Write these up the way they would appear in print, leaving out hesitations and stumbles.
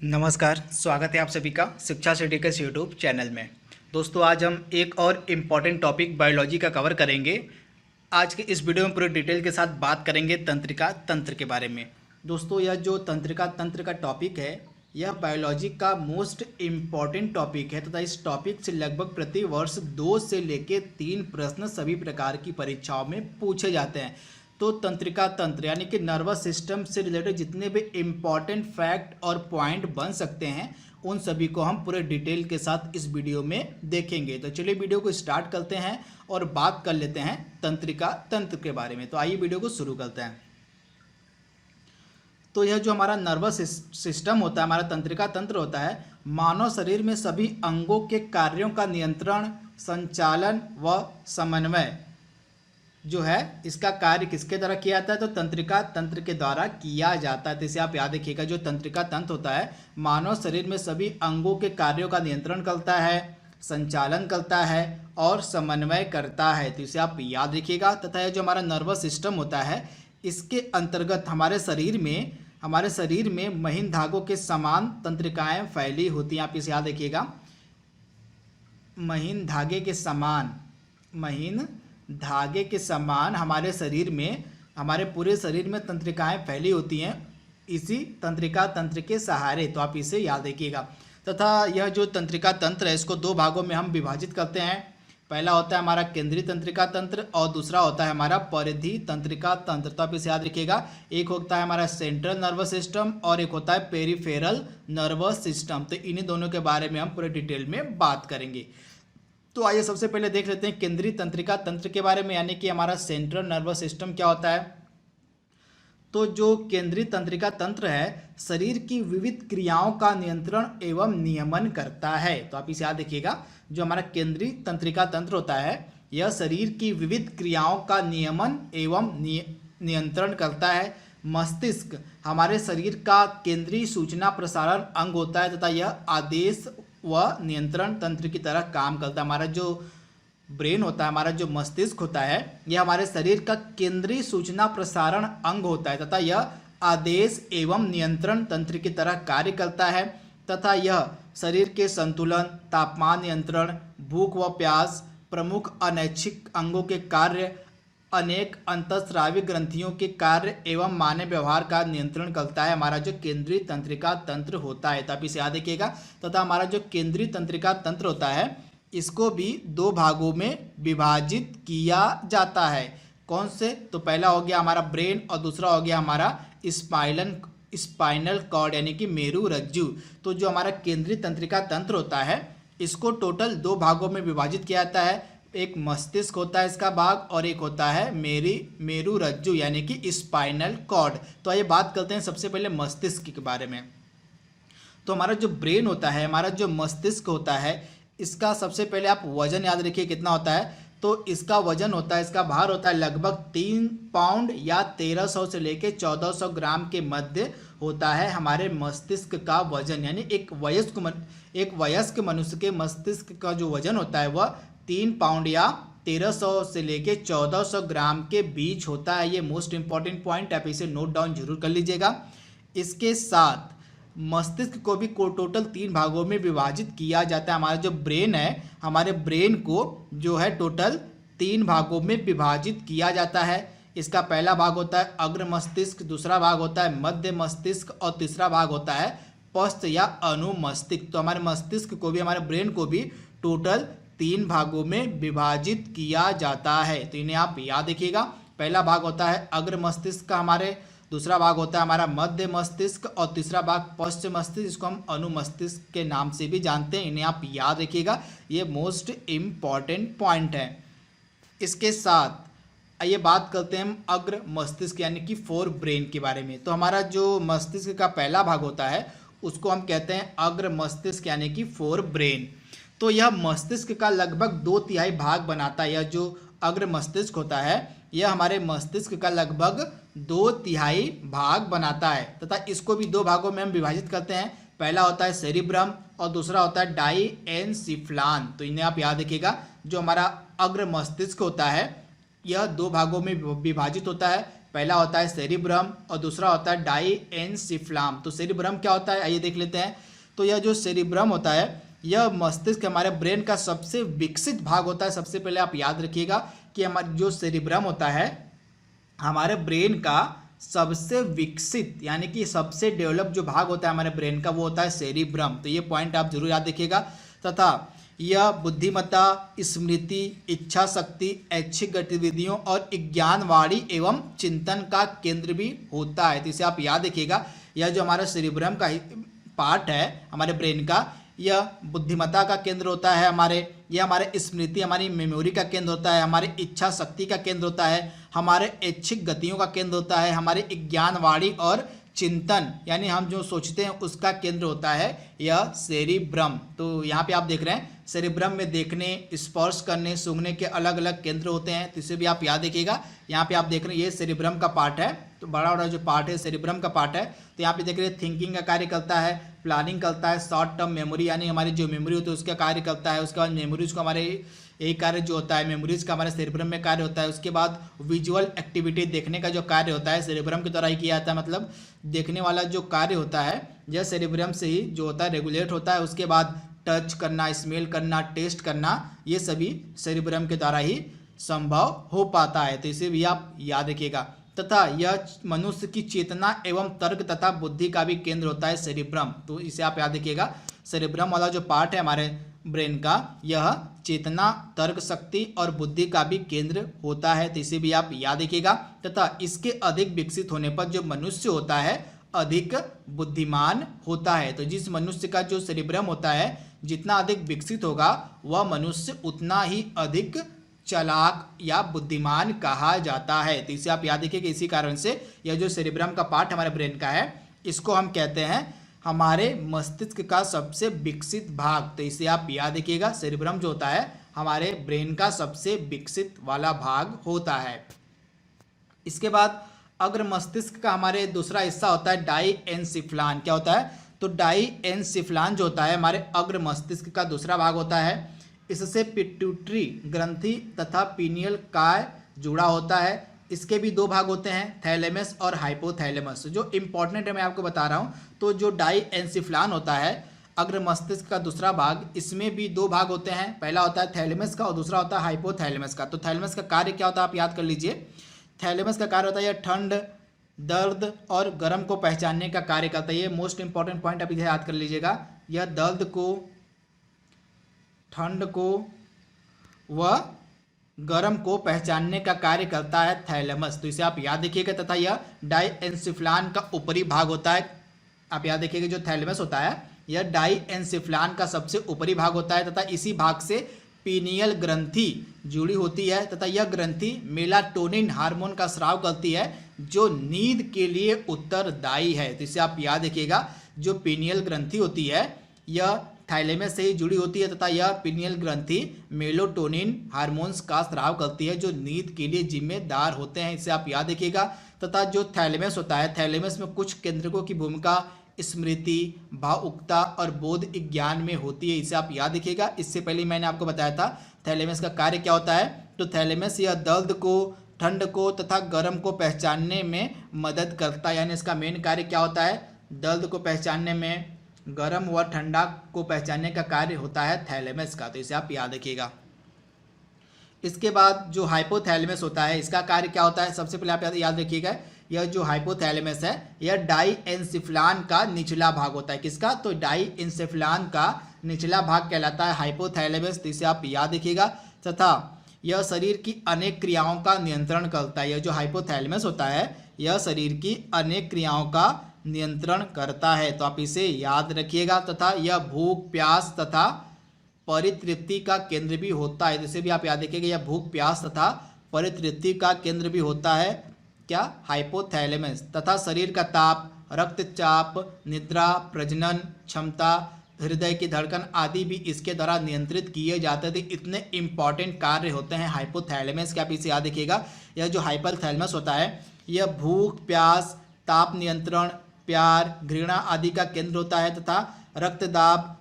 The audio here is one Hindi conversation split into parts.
नमस्कार, स्वागत है आप सभी का शिक्षा सिटी के यूट्यूब चैनल में। दोस्तों, आज हम एक और इम्पॉर्टेंट टॉपिक बायोलॉजी का कवर करेंगे। आज के इस वीडियो में पूरे डिटेल के साथ बात करेंगे तंत्रिका तंत्र के बारे में। दोस्तों, यह जो तंत्रिका तंत्र का टॉपिक है, यह बायोलॉजी का मोस्ट इम्पॉर्टेंट टॉपिक है तथा इस टॉपिक से लगभग प्रति वर्ष 2 से लेकर 3 प्रश्न सभी प्रकार की परीक्षाओं में पूछे जाते हैं। तो तंत्रिका तंत्र यानी कि नर्वस सिस्टम से रिलेटेड जितने भी इम्पॉर्टेंट फैक्ट और पॉइंट बन सकते हैं, उन सभी को हम पूरे डिटेल के साथ इस वीडियो में देखेंगे। तो चलिए वीडियो को स्टार्ट करते हैं और बात कर लेते हैं तंत्रिका तंत्र के बारे में। तो आइए वीडियो को शुरू करते हैं। तो यह जो हमारा नर्वस सिस्टम होता है, हमारा तंत्रिका तंत्र होता है, मानव शरीर में सभी अंगों के कार्यों का नियंत्रण, संचालन व समन्वय जो है, इसका कार्य किसके द्वारा किया जाता है? तो तंत्रिका तंत्र के द्वारा किया जाता है। तो इसे आप याद रखिएगा, जो तंत्रिका तंत्र होता है मानव शरीर में सभी अंगों के कार्यों का नियंत्रण करता है, संचालन करता है और समन्वय करता है। तो इसे आप याद रखिएगा। तथा यह जो हमारा नर्वस सिस्टम होता है, इसके अंतर्गत हमारे शरीर में महीन धागों के समान तंत्रिकाएं फैली होती हैं। आप इसे याद रखिएगा, महीन धागे के समान हमारे पूरे शरीर में तंत्रिकाएं फैली होती हैं, इसी तंत्रिका तंत्र के सहारे। तो आप इसे याद रखिएगा। तथा यह जो तंत्रिका तंत्र है, इसको 2 भागों में हम विभाजित करते हैं। पहला होता है हमारा केंद्रीय तंत्रिका तंत्र और दूसरा होता है हमारा परिधि तंत्रिका तंत्र। तो आप इसे याद रखिएगा, एक होता है हमारा सेंट्रल नर्वस सिस्टम और एक होता है पेरिफेरल नर्वस सिस्टम। तो इन्हीं दोनों के बारे में हम पूरे डिटेल में बात करेंगे। तो आइए सबसे पहले देख लेते हैं केंद्रीय तंत्रिका तंत्र के बारे में, यानी कि हमारा सेंट्रल नर्वस सिस्टम क्या होता है। तो जो केंद्रीय तंत्रिका तंत्र है, शरीर की विविध क्रियाओं का नियंत्रण एवं नियमन करता है। तो आप इसे याद रखिएगा, जो हमारा केंद्रीय तंत्रिका तंत्र होता है, यह शरीर की विविध क्रियाओं का नियमन एवं नियंत्रण करता है। मस्तिष्क हमारे शरीर का केंद्रीय सूचना प्रसारण अंग होता है तथा यह आदेश व नियंत्रण तंत्र की तरह काम करता है। हमारा जो ब्रेन होता है, हमारा जो मस्तिष्क होता है, यह हमारे शरीर का केंद्रीय सूचना प्रसारण अंग होता है तथा यह आदेश एवं नियंत्रण तंत्र की तरह कार्य करता है। तथा यह शरीर के संतुलन, तापमान नियंत्रण, भूख व प्यास, प्रमुख अनैच्छिक अंगों के कार्य, अनेक अंतःस्रावी ग्रंथियों के कार्य एवं मानव व्यवहार का नियंत्रण करता है हमारा जो केंद्रीय तंत्रिका तंत्र होता है। तो आप इसे याद रखिएगा। तथा हमारा जो केंद्रीय तंत्रिका तंत्र होता है, इसको भी 2 भागों में विभाजित किया जाता है। कौन से? तो पहला हो गया हमारा ब्रेन और दूसरा हो गया हमारा स्पाइनल कॉर्ड यानी कि मेरु रज्जु। तो जो हमारा केंद्रीय तंत्रिका तंत्र होता है, इसको टोटल 2 भागों में विभाजित किया जाता है। एक मस्तिष्क होता है इसका भाग और एक होता है मेरु रज्जु यानी कि स्पाइनल कॉर्ड। तो आइए बात करते हैं सबसे पहले मस्तिष्क के बारे में। तो हमारा जो ब्रेन होता है, हमारा जो मस्तिष्क होता है, इसका सबसे पहले आप वजन याद रखिए कितना होता है। तो इसका वजन होता है, इसका भार होता है लगभग 3 पाउंड या 1300 से लेके 1400 ग्राम के मध्य होता है हमारे मस्तिष्क का वजन। यानी एक वयस्क मनुष्य के मस्तिष्क का जो वजन होता है वह 3 पाउंड या 1300 से लेके 1400 ग्राम के बीच होता है। ये मोस्ट इंपॉर्टेंट पॉइंट, आप इसे नोट डाउन जरूर कर लीजिएगा। इसके साथ मस्तिष्क को भी टोटल 3 भागों में विभाजित किया जाता है। हमारा जो ब्रेन है, हमारे ब्रेन को जो है टोटल 3 भागों में विभाजित किया जाता है। इसका पहला भाग होता है अग्र मस्तिष्क, दूसरा भाग होता है मध्य मस्तिष्क और तीसरा भाग होता है पश्च या अनुमस्तिष्क। तो हमारे मस्तिष्क को भी, हमारे ब्रेन को भी टोटल 3 भागों में विभाजित किया जाता है। तो इन्हें आप याद रखिएगा। पहला भाग होता है अग्र मस्तिष्क का हमारे, दूसरा भाग होता है हमारा मध्य मस्तिष्क और तीसरा भाग पश्च मस्तिष्क, जिसको हम अनुमस्तिष्क के नाम से भी जानते हैं। इन्हें आप याद रखिएगा, ये मोस्ट इम्पॉर्टेंट पॉइंट है। इसके साथ आइए बात करते हैं हम अग्र मस्तिष्क यानी कि फोर ब्रेन के बारे में। तो हमारा जो मस्तिष्क का पहला भाग होता है, उसको हम कहते हैं अग्र मस्तिष्क यानी कि फोर ब्रेन। तो यह मस्तिष्क का लगभग 2/3 भाग बनाता है। यह जो अग्र मस्तिष्क होता है, यह हमारे मस्तिष्क का लगभग 2/3 भाग बनाता है तथा इसको भी 2 भागों में हम विभाजित करते हैं। पहला होता है सेरिब्रम और दूसरा होता है डाइएनसिफ्लान। तो इन्हें आप याद रखिएगा। जो हमारा अग्र मस्तिष्क होता है, यह 2 भागों में विभाजित होता है। पहला होता है सेरिब्रम और दूसरा होता है डाइएन्सिफलाम। तो सेरिब्रम क्या होता है, आइए देख लेते हैं। तो यह जो सेरिब्रम होता है यह मस्तिष्क हमारे ब्रेन का सबसे विकसित भाग होता है। सबसे पहले आप याद रखिएगा कि हमारा जो सेरिब्रम होता है हमारे ब्रेन का सबसे विकसित यानी कि सबसे डेवलप जो भाग होता है हमारे ब्रेन का वो होता है सेरिब्रम। तो ये पॉइंट आप जरूर याद रखिएगा। तथा यह बुद्धिमत्ता, स्मृति, इच्छा शक्ति, ऐच्छिक गतिविधियों और ज्ञानवाणी एवं चिंतन का केंद्र भी होता है। तो इसे आप याद रखिएगा। यह जो हमारा सेरिब्रम का पार्ट है हमारे ब्रेन का, यह बुद्धिमत्ता का केंद्र होता है यह हमारे स्मृति, हमारी मेमोरी का केंद्र होता है, हमारी इच्छा शक्ति का केंद्र होता है, हमारे ऐच्छिक गतियों का केंद्र होता है, हमारे ज्ञानवाणी और चिंतन यानी हम जो सोचते हैं उसका केंद्र होता है यह सेरिब्रम। तो यहाँ पे आप देख रहे हैं सेरिब्रम में देखने, स्पर्श करने, सूंघने के अलग अलग केंद्र होते हैं। तो इसे भी आप याद रखिएगा। यहाँ पे आप देख रहे हैं ये सेरिब्रम का पार्ट है। तो बड़ा बड़ा जो पार्ट है सेरिब्रम का पार्ट है। तो यहाँ पे देख रहे हैं थिंकिंग का कार्य करता है, प्लानिंग करता है, शॉर्ट टर्म मेमोरी यानी हमारी जो मेमोरी होती है उसका कार्य करता है। उसके बाद मेमोरीज को हमारे एक कार्य जो होता है मेमोरीज का हमारे सेरिब्रम में कार्य होता है। उसके बाद विजुअल एक्टिविटी, देखने का जो कार्य होता है सेरिब्रम के द्वारा ही किया जाता है। मतलब देखने वाला जो कार्य होता है यह सेरिब्रम से ही जो होता है रेगुलेट होता है। उसके बाद टच करना, स्मेल करना, टेस्ट करना, ये सभी सेरिब्रम के द्वारा ही संभव हो पाता है। तो इसे भी आप याद रखिएगा। तथा यह मनुष्य की चेतना एवं तर्क तथा बुद्धि का भी केंद्र होता है सेरिब्रम। तो इसे आप याद रखिएगा। सेरिब्रम वाला जो पार्ट है हमारे ब्रेन का यह चेतना, तर्क शक्ति और बुद्धि का भी केंद्र होता है। तो इसे भी आप याद रखिएगा। तथा इसके अधिक विकसित होने पर जो मनुष्य होता है अधिक बुद्धिमान होता है। तो जिस मनुष्य का जो सेरिब्रम होता है जितना अधिक विकसित होगा वह मनुष्य उतना ही अधिक चालाक या बुद्धिमान कहा जाता है। तो इसे आप याद रखिए कि इसी कारण से यह जो सेरिब्रम का पार्ट हमारे ब्रेन का है इसको हम कहते हैं हमारे मस्तिष्क का सबसे विकसित भाग। तो इसे आप याद रखिएगा। सेरिब्रम जो होता है हमारे ब्रेन का सबसे विकसित वाला भाग होता है। इसके बाद अग्र मस्तिष्क का हमारे दूसरा हिस्सा होता है डाइएन्सिफलान। क्या होता है, तो डाइएन्सिफलान जो होता है हमारे अग्र मस्तिष्क का दूसरा भाग होता है। इससे पिट्यूटरी ग्रंथि तथा पीनियल काय जुड़ा होता है। इसके भी दो भाग होते हैं, थैलेमस और हाइपोथैलेमस। जो इंपॉर्टेंट है मैं आपको बता रहा हूँ। तो जो डाइएन्सिफलान होता है अग्र मस्तिष्क का दूसरा भाग, इसमें भी दो भाग होते हैं। पहला होता है थैलेमस का और दूसरा होता है हाइपोथैलेमस का। तो थैलेमस का कार्य क्या होता है आप याद कर लीजिए। थैलेमस का कार्य होता है यह ठंड, दर्द और गर्म को पहचानने का कार्य करता है। ये मोस्ट इंपॉर्टेंट पॉइंट आप इसे याद कर लीजिएगा। यह दर्द को, ठंड को व गर्म को पहचानने का कार्य करता है थैलेमस। तो इसे आप याद रखिएगा। तथा यह डाइएन्सिफलान का ऊपरी भाग होता है। आप याद रखिएगा जो थैलेमस होता है यह डाइएन्सिफलान का सबसे ऊपरी भाग होता है। तथा इसी भाग से पीनियल ग्रंथि जुड़ी होती है। तथा यह ग्रंथि मेलाटोनिन हार्मोन का स्राव करती है जो नींद के लिए उत्तरदायी है। तो इसे आप याद रखिएगा। जो पीनियल ग्रंथि होती है यह थैलेमस से ही जुड़ी होती है। तथा यह पीनियल ग्रंथि मेलाटोनिन हार्मोन्स का स्राव करती है जो नींद के लिए जिम्मेदार होते हैं। इसे आप याद रखिएगा। तथा जो थैलेमस होता है थैलेमस में कुछ केंद्रकों की भूमिका स्मृति, भावुकता और बोध ज्ञान में होती है। इसे आप याद रखिएगा। इससे पहले मैंने आपको बताया था थैलेमस का कार्य क्या होता है। तो थैलेमस यह दर्द को, ठंड को तथा गर्म को पहचानने में मदद करता है। यानी इसका मेन कार्य क्या होता है, दर्द को पहचानने में, गर्म व ठंडा को पहचानने का कार्य होता है थैलेमस का। तो इसे आप याद रखिएगा। इसके बाद जो हाइपोथैलेमस होता है इसका कार्य क्या होता है, सबसे पहले आप याद रखिएगा। यह जो हाइपोथैलेमस है यह डाइएन्सिफलान का निचला भाग होता है। किसका, तो डाइएन्सिफलान का निचला भाग कहलाता है हाइपोथैलेमस। तो इसे आप याद रखिएगा। तथा यह शरीर की अनेक क्रियाओं का नियंत्रण करता है। यह जो हाइपोथैलेमस होता है यह शरीर की अनेक क्रियाओं का नियंत्रण करता है। तो आप इसे याद रखिएगा। तथा यह भूख, प्यास तथा परितृप्ति का केंद्र भी होता है। इसे भी आप याद रखिएगा। यह भूख, प्यास तथा परितृप्ति का केंद्र भी होता है क्या, हाइपोथैलेमस। तथा शरीर का ताप, रक्तचाप, निद्रा, प्रजनन क्षमता, हृदय की धड़कन आदि भी इसके द्वारा नियंत्रित किए जाते थे। इतने इंपॉर्टेंट कार्य होते हैं हाइपोथैलेमस के। आप इसे याद रखिएगा। यह जो हाइपोथैलेमस होता है यह भूख, प्यास, ताप नियंत्रण, प्यार, घृणा आदि का केंद्र होता है। तथा रक्तदाब,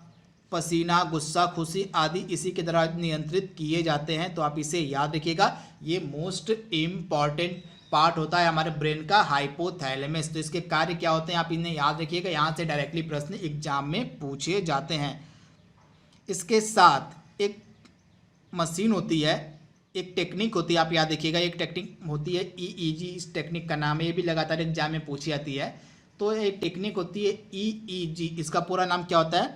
पसीना, गुस्सा, खुशी आदि इसी के द्वारा नियंत्रित किए जाते हैं। तो आप इसे याद रखिएगा। ये मोस्ट इम्पॉर्टेंट पार्ट होता है हमारे ब्रेन का हाइपोथैलेमस। तो इसके कार्य क्या होते हैं आप इन्हें याद रखिएगा, यहाँ से डायरेक्टली प्रश्न एग्जाम में पूछे जाते हैं। इसके साथ एक मशीन होती है, एक टेक्निक होती है, आप याद रखिएगा, एक टेक्निक होती है ईईजी, इस टेक्निक का नाम है, ये भी लगातार एग्जाम में पूछी जाती है। तो एक टेक्निक होती है ईईजी, इसका पूरा नाम क्या होता है?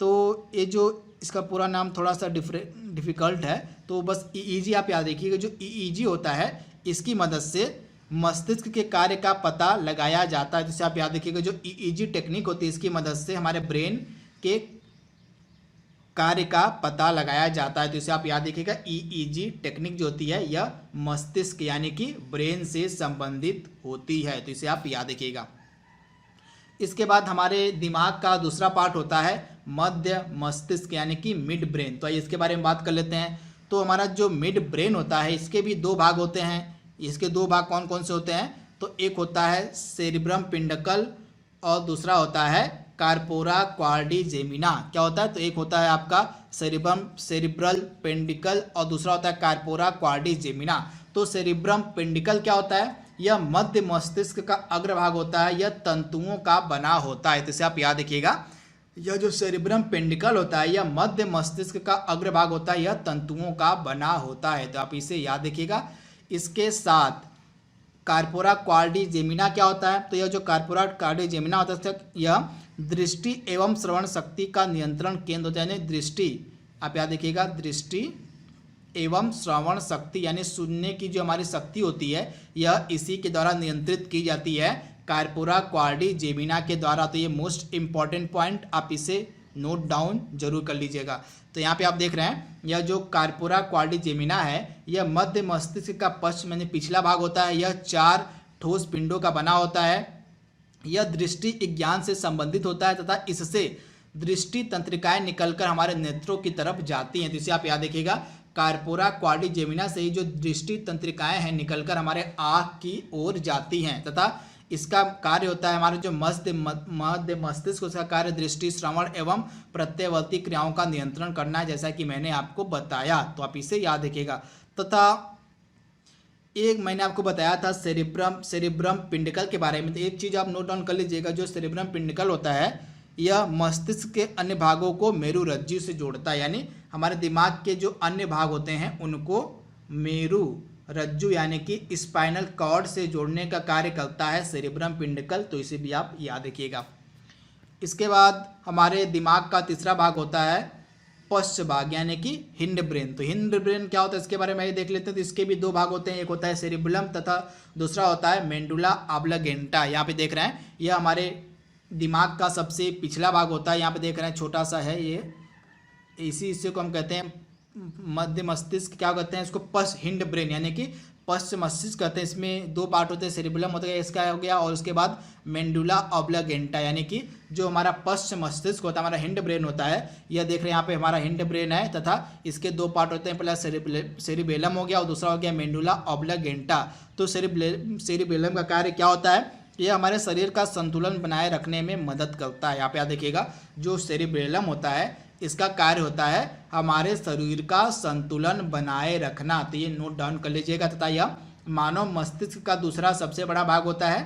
तो ये जो इसका पूरा नाम थोड़ा सा डिफ़िकल्ट है, तो बस ईईजी आप याद रखिएगा। जो ईईजी होता है इसकी मदद से मस्तिष्क के कार्य का पता लगाया जाता है। जिसे आप याद रखिएगा, जो ईईजी टेक्निक होती है इसकी मदद से हमारे ब्रेन के कार्य का पता लगाया जाता है। तो इसे आप याद रखिएगा, ईईजी टेक्निक जो होती है यह मस्तिष्क यानी कि ब्रेन से संबंधित होती है। तो इसे आप याद रखिएगा। इसके बाद हमारे दिमाग का दूसरा पार्ट होता है मध्य मस्तिष्क यानी कि मिड ब्रेन। तो आइए इसके बारे में बात कर लेते हैं। तो हमारा जो मिड ब्रेन होता है इसके भी दो भाग होते हैं। इसके दो भाग कौन कौन से होते हैं? तो एक होता है सेरिब्रम पिंडकल और दूसरा होता है कार्पोरा क्वाड्रिजेमिना। क्या होता है? तो एक होता है आपका सेरिब्रल पेंडिकल और दूसरा होता है कार्पोरा क्वाड्रिजेमिना। तो सेरिब्रम पेंडिकल क्या होता है? यह मध्य मस्तिष्क का अग्रभाग होता है, यह तंतुओं का बना होता है। तो इसे आप याद रखिएगा, यह जो सेरिब्रम पेंडिकल होता है यह मध्य मस्तिष्क का अग्रभाग होता है, यह तंतुओं का बना होता है। तो आप इसे याद रखिएगा। इसके साथ कार्पोरा क्वाड्रिजेमिना क्या होता है? तो यह जो कार्पोरा क्वाड्रिजेमिना होता है यह दृष्टि एवं श्रवण शक्ति का नियंत्रण केंद्र होता है। यानी दृष्टि, आप याद रखिएगा, दृष्टि एवं श्रवण शक्ति यानी सुनने की जो हमारी शक्ति होती है यह इसी के द्वारा नियंत्रित की जाती है, कार्पोरा क्वाड्रिजेमिना के द्वारा। तो ये मोस्ट इंपॉर्टेंट पॉइंट, आप इसे नोट डाउन जरूर कर लीजिएगा। तो यहाँ पे आप देख रहे हैं यह जो कार्पोरा क्वाड्रिजेमिना है यह मध्य मस्तिष्क का पश्चिम यानी पिछला भाग होता है। यह 4 ठोस पिंडों का बना होता है। यह दृष्टि ज्ञान से संबंधित होता है तथा इससे दृष्टि तंत्रिकाएं निकलकर हमारे नेत्रों की तरफ जाती हैं। तो इसे आप याद रखिएगा, कार्पोरा क्वाड्रिजेमिना से ही जो दृष्टि तंत्रिकाएं हैं निकलकर हमारे आँख की ओर जाती हैं तथा इसका कार्य होता है हमारे जो मध्य मस्तिष्क, उसका कार्य दृष्टि, श्रवण एवं प्रत्ययवर्ती क्रियाओं का नियंत्रण करना है, जैसा कि मैंने आपको बताया। तो आप इसे याद रखिएगा। तथा एक मैंने आपको बताया था सेरिब्रम पिंडिकल के बारे में। तो एक चीज़ आप नोट डाउन कर लीजिएगा, जो सेरिब्रम पिंडिकल होता है यह मस्तिष्क के अन्य भागों को मेरुरज्जु से जोड़ता है। यानी हमारे दिमाग के जो अन्य भाग होते हैं उनको मेरुरज्जु यानी कि स्पाइनल कॉर्ड से जोड़ने का कार्य करता है सेरिब्रम पिंडिकल। तो इसे भी आप याद रखिएगा। इसके बाद हमारे दिमाग का तीसरा भाग होता है पश्च भाग यानी कि हिंड ब्रेन। तो हिंड ब्रेन क्या होता है इसके बारे में देख लेते हैं। तो इसके भी दो भाग होते हैं, एक होता है सेरिबेलम तथा दूसरा होता है मेंडुला ऑब्लिगेंटा। यहाँ पे देख रहे हैं यह हमारे दिमाग का सबसे पिछला भाग होता है। यहाँ पे देख रहे हैं छोटा सा है ये, इसी को हम कहते हैं मध्य मस्तिष्क। क्या कहते हैं इसको? पश्च हिंड ब्रेन यानी कि पश्च मस्तिष्क कहते हैं। इसमें दो पार्ट होते हैं, सेरिबेलम होता है इसका हो गया और उसके बाद मेंडुला ऑब्लिगेंटा यानी कि जो हमारा पश्च मस्तिष्क होता है, हमारा हिंड ब्रेन होता है। यह देख रहे हैं यहाँ पे हमारा हिंड ब्रेन है तथा इसके दो पार्ट होते हैं, पहला सेरिबेलम हो गया और दूसरा हो गया मेंडुला ऑब्लिगेंटा। तो सेरिबेलम का कार्य क्या होता है? यह हमारे शरीर का संतुलन बनाए रखने में मदद करता है। यहाँ पे आप देखिएगा, जो सेरिबेलम होता है इसका कार्य होता है हमारे शरीर का संतुलन बनाए रखना। तो ये नोट डाउन कर लीजिएगा। तथा यह मानव मस्तिष्क का दूसरा सबसे बड़ा भाग होता है।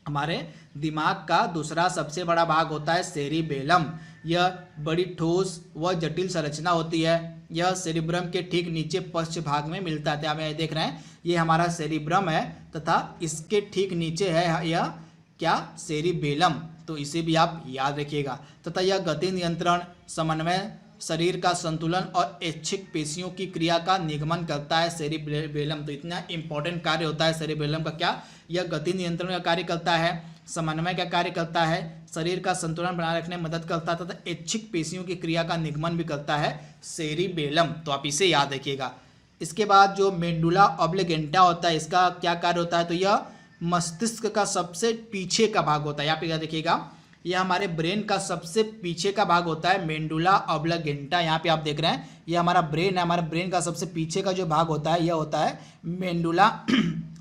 हमारे दिमाग का दूसरा सबसे बड़ा भाग होता है सेरिबेलम। यह बड़ी ठोस व जटिल संरचना होती है। यह सेरिब्रम के ठीक नीचे पश्च भाग में मिलता है। आप देख रहे हैं ये हमारा सेरिब्रम है तथा इसके ठीक नीचे है यह क्या? सेरिबेलम। तो इसे भी आप याद रखिएगा। तथा यह गति नियंत्रण, समन्वय, शरीर का संतुलन और ऐच्छिक पेशियों की क्रिया का निगमन करता है सेरिबेलम। तो इतना इंपॉर्टेंट कार्य होता है सेरिबेलम का। क्या? यह गति नियंत्रण का कार्य करता है, समन्वय का कार्य करता है, शरीर का संतुलन बनाए रखने में मदद करता है तथा ऐच्छिक पेशियों की क्रिया का निगमन भी करता है सेरिबेलम। तो आप इसे याद रखिएगा। इसके बाद जो मेंडुला ऑब्लिगेंटा होता है इसका क्या कार्य होता है? तो यह मस्तिष्क का सबसे पीछे का भाग होता है। यहाँ पे क्या देखिएगा, यह हमारे ब्रेन का सबसे पीछे का भाग होता है मेंडुला ऑब्लिगेंटा। यहाँ पे आप देख रहे हैं यह हमारा ब्रेन है। हमारे ब्रेन का सबसे पीछे का जो भाग होता है यह होता है मेंडुला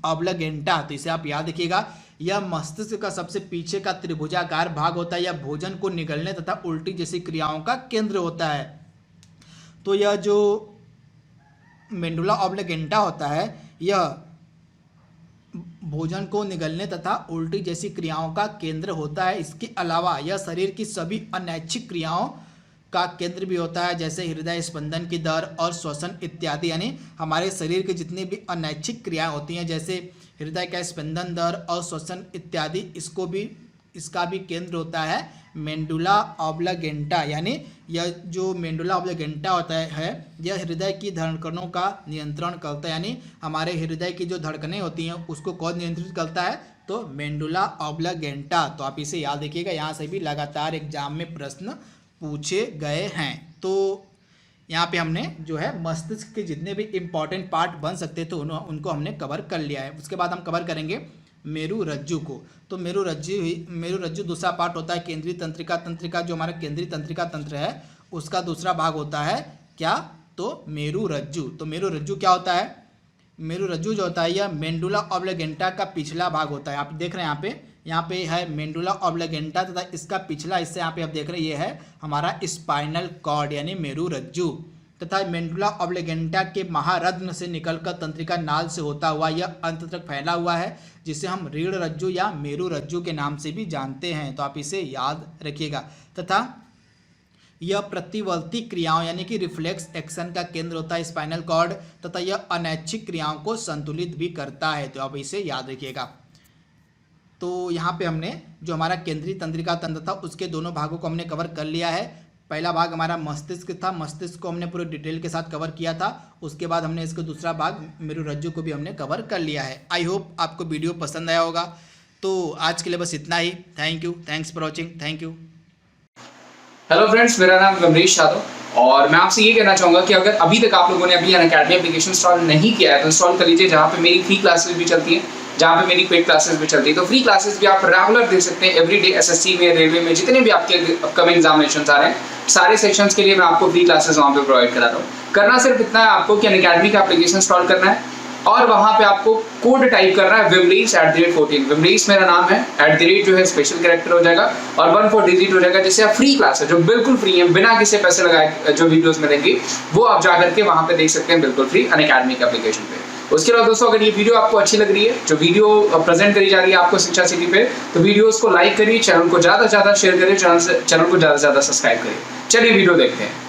ऑब्लिगेंटा। तो इसे आप याद रखिएगा। यह मस्तिष्क का सबसे पीछे का त्रिभुजाकार भाग होता है। यह भोजन को निगलने तथा उल्टी जैसी क्रियाओं का केंद्र होता है। तो यह जो मेंडुला ऑब्लिगेंटा होता है यह भोजन को निगलने तथा उल्टी जैसी क्रियाओं का केंद्र होता है। इसके अलावा यह शरीर की सभी अनैच्छिक क्रियाओं का केंद्र भी होता है, जैसे हृदय स्पंदन की दर और श्वसन इत्यादि। यानी हमारे शरीर की जितनी भी अनैच्छिक क्रियाएं होती हैं, जैसे हृदय का स्पंदन दर और श्वसन इत्यादि, इसका भी केंद्र होता है मेंडुला ऑब्लिगेंटा। यानी यह जो मेंडुला ऑब्लिगेंटा होता है यह हृदय की धड़कनों का नियंत्रण करता है। यानी हमारे हृदय की जो धड़कनें होती हैं उसको कौन नियंत्रित करता है? तो मेंडुला ऑब्लिगेंटा। तो आप इसे याद रखिएगा, यहाँ से भी लगातार एग्जाम में प्रश्न पूछे गए हैं। तो यहाँ पे हमने जो है मस्तिष्क के जितने भी इम्पॉर्टेंट पार्ट बन सकते थे उनको हमने कवर कर लिया है। उसके बाद हम कवर करेंगे मेरु रज्जु को। तो मेरु रज्जु दूसरा पार्ट होता है केंद्रीय तंत्रिका। तंत्रिका जो हमारा केंद्रीय तंत्रिका तंत्र है उसका दूसरा भाग होता है क्या? तो मेरु रज्जु। तो मेरु रज्जु क्या होता है? मेरु रज्जु जो होता है यह मेंडुला ऑब्लिगेंटा का पिछला भाग होता है। आप देख रहे हैं यहाँ पे है मेंडुला ऑब्लिगेंटा तथा इसका पिछला हिस्सा यहाँ पे आप देख रहे हैं ये है हमारा स्पाइनल कॉर्ड यानी मेरु रज्जु। तथा मेंडुला ऑब्लिगेंटा के महारत्न से निकलकर तंत्रिका नाल से होता हुआ यह अंत तक फैला हुआ है, जिसे हम रीढ़ रज्जु या मेरु रज्जु के नाम से भी जानते हैं। तो आप इसे याद रखिएगा। तथा यह प्रतिवर्ती क्रियाओं यानी कि रिफ्लेक्स एक्शन का केंद्र होता है स्पाइनल कॉर्ड, तथा यह अनैच्छिक क्रियाओं को संतुलित भी करता है। तो आप इसे याद रखिएगा। तो यहाँ पे हमने जो हमारा केंद्रीय तंत्रिका तंत्र था उसके दोनों भागों को हमने कवर कर लिया है। पहला भाग हमारा मस्तिष्क था, मस्तिष्क को हमने पूरे डिटेल के साथ कवर किया था। उसके बाद हमने इसका दूसरा भाग मेरु रज्जु को भी हमने कवर कर लिया है। आई होप आपको वीडियो पसंद आया होगा। तो आज के लिए बस इतना ही। Thank you, thanks for watching, thank you. Hello friends, मेरा नाम गमरीश यादव और मैं आपसे ये कहना चाहूँगा कि अगर अभी तक आप लोगों ने अभी अनअकैडमी एप्लीकेशन इंस्टॉल नहीं किया है तो इंस्टॉल कर लीजिए, जहाँ पे मेरी फ्री क्लासेस भी चलती हैं, जहाँ पे मेरी पेड क्लासेस भी चलती है। तो फ्री क्लासेस भी आप रेगुलर दे सकते हैं एवरीडे। एसएससी में, रेलवे में, जितने भी आपके अपकमिंग एग्जामिनेशन आ रहे हैं सारे सेक्शंस के लिए मैं आपको फ्री क्लासेस वहाँ पे प्रोवाइड करा रहा हूँ। करना सिर्फ इतना है आपको कि अनअकैडमी का एप्लीकेशन इंस्टॉल करना है और वहाँ पे आपको कोड टाइप करना है विमलेश @14। विमलेश मेरा नाम है, @ जो है स्पेशल कैरेक्टर हो जाएगा और 14 डिजिट हो जाएगा, जिससे आप फ्री क्लास है जो बिल्कुल फ्री है, बिना किसी पैसे लगाए जो वीडियोस मिलेंगी वो आप जा करके वहाँ पे देख सकते हैं बिल्कुल फ्री अनअकैडमी के एप्लीकेशन पे। उसके बाद दोस्तों, अगर ये वीडियो आपको अच्छी लग रही है, जो वीडियो प्रेजेंट करी जा रही है आपको शिक्षा सिटी पे, तो वीडियोस को लाइक करिए, चैनल को ज़्यादा से ज़्यादा शेयर करिए, चैनल को ज़्यादा से ज़्यादा सब्सक्राइब करिए। चलिए वीडियो देखते हैं।